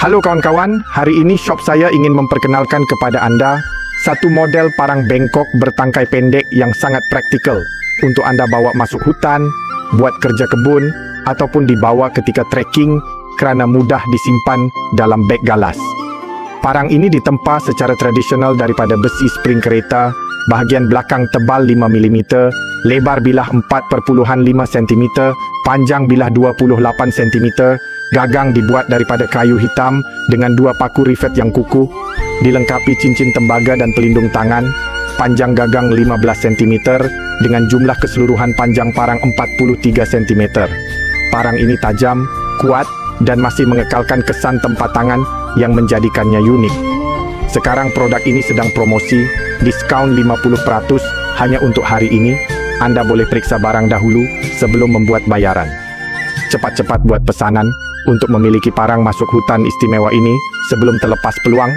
Halo kawan-kawan, hari ini shop saya ingin memperkenalkan kepada Anda satu model parang bengkok bertangkai pendek yang sangat praktikal untuk Anda bawa masuk hutan, buat kerja kebun, ataupun dibawa ketika trekking kerana mudah disimpan dalam beg galas. Parang ini ditempa secara tradisional daripada besi spring kereta, bahagian belakang tebal 5 mm, lebar bilah 4.5 cm, panjang bilah 28 cm, gagang dibuat daripada kayu hitam dengan 2 paku rivet yang kukuh, dilengkapi cincin tembaga dan pelindung tangan, panjang gagang 15 cm dengan jumlah keseluruhan panjang parang 43 cm. Parang ini tajam, kuat dan masih mengekalkan kesan tempat tangan yang menjadikannya unik. Sekarang produk ini sedang promosi, diskaun 50% hanya untuk hari ini. Anda boleh periksa barang dahulu sebelum membuat bayaran. Cepat-cepat buat pesanan untuk memiliki parang masuk hutan istimewa ini sebelum terlepas peluang.